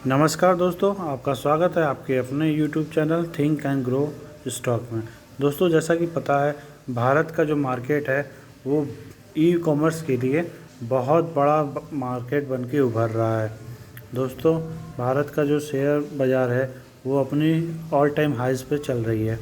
नमस्कार दोस्तों, आपका स्वागत है आपके अपने YouTube channel think and grow stock में। दोस्तों, जैसा कि पता है, भारत का जो मार्केट है वो ई कॉमर्स के लिए बहुत बड़ा मार्केट बन के उभर रहा है। दोस्तों, भारत का जो शेयर बाज़ार है वो अपनी ऑल टाइम हाइज़ पे चल रही है।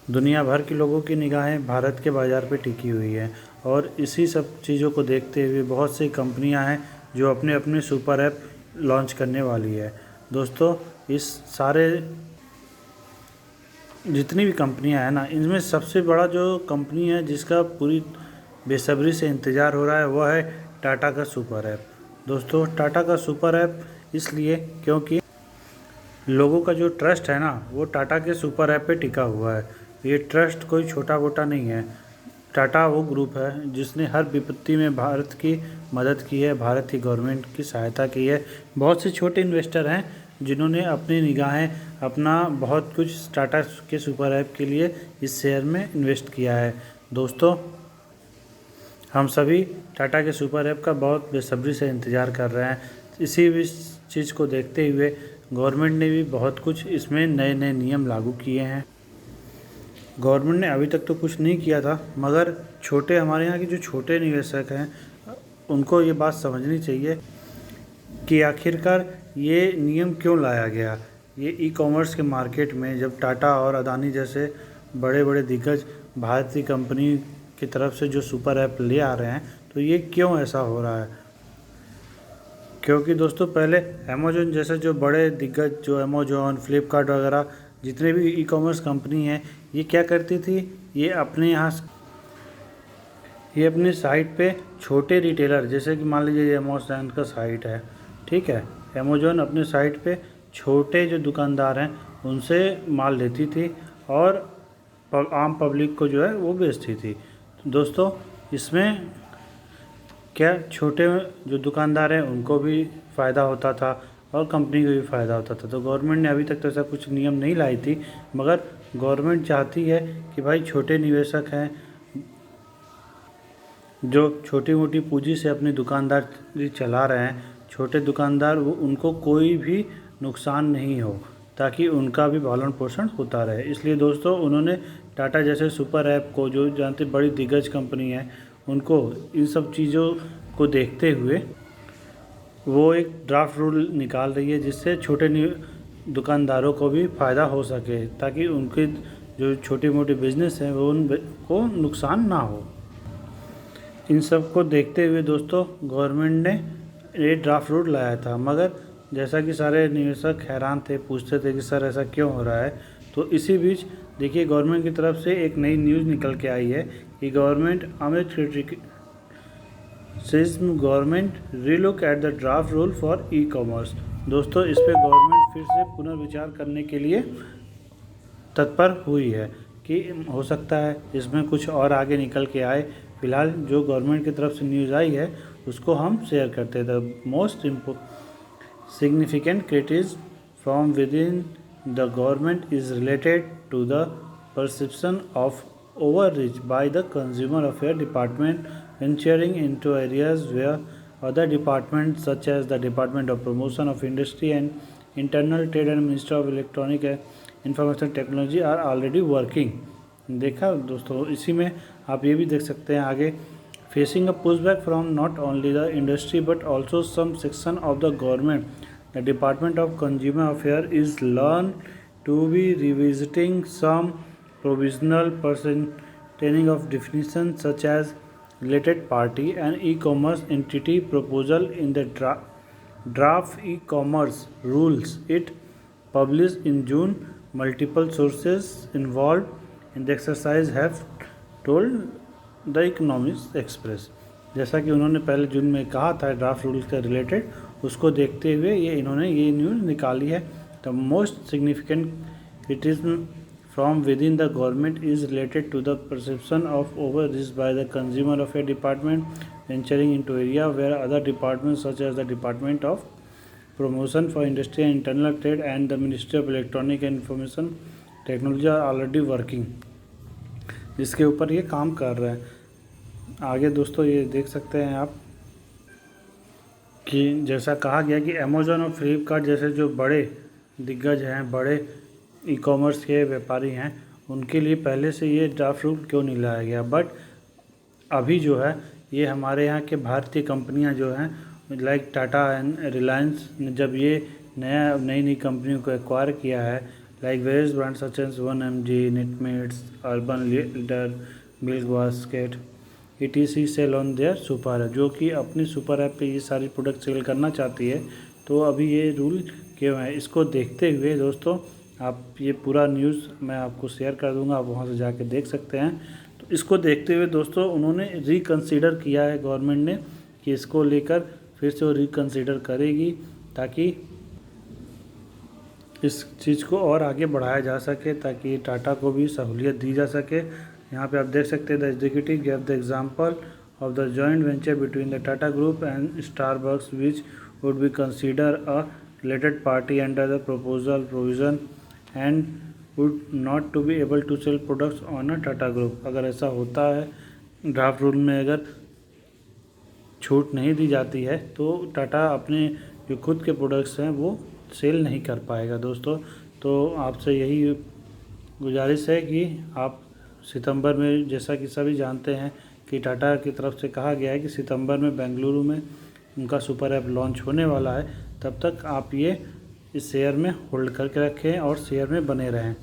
दुनिया भर के लोगों की निगाहें भारत के बाज़ार पे टिकी हुई है और इसी सब चीज़ों को देखते हुए बहुत सी कंपनियां हैं जो अपने अपने सुपर ऐप लॉन्च करने वाली है। दोस्तों, इस सारे जितनी भी कंपनियां हैं ना, इनमें सबसे बड़ा जो कंपनी है जिसका पूरी बेसब्री से इंतज़ार हो रहा है वह है टाटा का सुपर ऐप। दोस्तों, टाटा का सुपर ऐप इसलिए क्योंकि लोगों का जो ट्रस्ट है ना वो टाटा के सुपर ऐप पे टिका हुआ है। ये ट्रस्ट कोई छोटा मोटा नहीं है। टाटा वो ग्रुप है जिसने हर विपत्ति में भारत की मदद की है, भारत की गवर्नमेंट की सहायता की है। बहुत से छोटे इन्वेस्टर हैं जिन्होंने अपनी निगाहें, अपना बहुत कुछ टाटा के सुपर ऐप के लिए इस शेयर में इन्वेस्ट किया है। दोस्तों, हम सभी टाटा के सुपर ऐप का बहुत बेसब्री से इंतज़ार कर रहे हैं। इसी भी चीज़ को देखते हुए गवर्नमेंट ने भी बहुत कुछ इसमें नए नए नियम लागू किए हैं। गवर्नमेंट ने अभी तक तो कुछ नहीं किया था, मगर हमारे यहाँ के जो छोटे निवेशक हैं उनको ये बात समझनी चाहिए कि आखिरकार ये नियम क्यों लाया गया। ये ई कॉमर्स के मार्केट में जब टाटा और अदानी जैसे बड़े बड़े दिग्गज भारत की कंपनी की तरफ से जो सुपर ऐप ले आ रहे हैं, तो ये क्यों ऐसा हो रहा है? क्योंकि दोस्तों, पहले अमेज़न जैसे जो बड़े दिग्गज, जो अमेज़न, फ्लिपकार्ट वगैरह जितने भी ई कॉमर्स कंपनी हैं, ये क्या करती थी, ये अपनी साइट पे छोटे रिटेलर, जैसे कि मान लीजिए अमेज़न का साइट है, ठीक है, अमेज़न अपने साइट पे छोटे जो दुकानदार हैं उनसे माल लेती थी और आम पब्लिक को जो है वो बेचती थी। तो दोस्तों, इसमें क्या छोटे जो दुकानदार हैं उनको भी फ़ायदा होता था और कंपनी को भी फ़ायदा होता था। तो गवर्नमेंट ने अभी तक तो ऐसा कुछ नियम नहीं लाई थी, मगर गवर्नमेंट चाहती है कि भाई छोटे निवेशक हैं जो छोटी मोटी पूंजी से अपनी दुकानदारी चला रहे हैं, छोटे दुकानदार, वो उनको कोई भी नुकसान नहीं हो, ताकि उनका भी पालन पोषण होता रहे। इसलिए दोस्तों, उन्होंने टाटा जैसे सुपर ऐप को, जो जानते बड़ी दिग्गज कंपनी है, उनको इन सब चीज़ों को देखते हुए वो एक ड्राफ्ट रूल निकाल रही है जिससे छोटे दुकानदारों को भी फ़ायदा हो सके, ताकि उनके जो छोटी मोटी बिजनेस हैं वो उनको नुकसान ना हो। इन सब को देखते हुए दोस्तों, गवर्नमेंट ने ये ड्राफ्ट रूल लाया था, मगर जैसा कि सारे निवेशक हैरान थे, पूछते थे कि सर ऐसा क्यों हो रहा है। तो इसी बीच देखिए, गवर्नमेंट की तरफ से एक नई न्यूज़ निकल के आई है कि government relook at the draft rule for e commerce. दोस्तों, इस पर गवर्नमेंट फिर से पुनर्विचार करने के लिए तत्पर हुई है कि हो सकता है इसमें कुछ और आगे निकल के आए। फिलहाल जो गवर्नमेंट की तरफ से न्यूज़ आई है उसको हम शेयर करते हैं। The most significant criticism from within the government is related to the perception of overreach by the consumer affairs department venturing into areas where other departments such as the Department of Promotion of Industry and Internal Trade and Ministry of Electronic and Information Technology are already working। देखा दोस्तों, इसी में आप ये भी देख सकते हैं आगे, facing a pushback from not only the industry but also some section of the government, the Department of Consumer Affairs is learned to be revisiting some provisional pertaining of definitions such as related party and e-commerce entity proposal in the draft e-commerce rules it published in June. Multiple sources involved in the exercise have told the economics express. जैसा कि उन्होंने पहले जून में कहा था draft rules के related, उसको देखते हुए इन्होंने ये न्यूज़ निकाली है। The most significant criticism from within the government is related to the perception of overreach by the consumer affairs department venturing into area where other departments such as the Department of Promotion for Industry and Internal Trade and the Ministry of Electronic and Information Technology are already working। जिसके ऊपर ये काम कर रहे हैं। आगे दोस्तों ये देख सकते हैं आप कि जैसा कहा गया कि अमेज़ॉन और फ्लिपकार्ट जैसे जो बड़े दिग्गज हैं, बड़े ई कॉमर्स के व्यापारी हैं, उनके लिए पहले से ये ड्राफ्ट रूल क्यों नहीं लाया गया। बट अभी जो है ये हमारे यहाँ के भारतीय कंपनियां जो हैं लाइक टाटा एंड रिलायंस ने जब ये नई कंपनियों को एक्वायर किया है, like various brand such as 1mg, Netmeds, urban ladder, milk basket, ETC sale on their super app, जो कि अपनी सुपर ऐप पे ये सारी प्रोडक्ट सेल करना चाहती है। तो अभी ये रूल क्यों है, इसको देखते हुए दोस्तों आप ये पूरा न्यूज़ मैं आपको शेयर कर दूंगा, आप वहाँ से जाके देख सकते हैं। तो इसको देखते हुए दोस्तों उन्होंने रिकंसीडर किया है गवर्नमेंट ने कि इसको लेकर फिर से वो रिकंसीडर करेगी ताकि इस चीज़ को और आगे बढ़ाया जा सके, ताकि टाटा को भी सहूलियत दी जा सके। यहाँ पे आप देख सकते हैं the executive gave the example of the joint venture between the Tata group and Starbucks which would be consider a related party under the proposal provision and would not to be able to sell products on a Tata group. अगर ऐसा होता है draft rule में अगर छूट नहीं दी जाती है तो टाटा अपने जो खुद के प्रोडक्ट्स हैं वो सेल नहीं कर पाएगा दोस्तों। तो आपसे यही गुजारिश है कि आप सितंबर में, जैसा कि सभी जानते हैं कि टाटा की तरफ से कहा गया है कि सितंबर में बेंगलुरु में उनका सुपर ऐप लॉन्च होने वाला है, तब तक आप ये इस शेयर में होल्ड करके रखें और शेयर में बने रहें।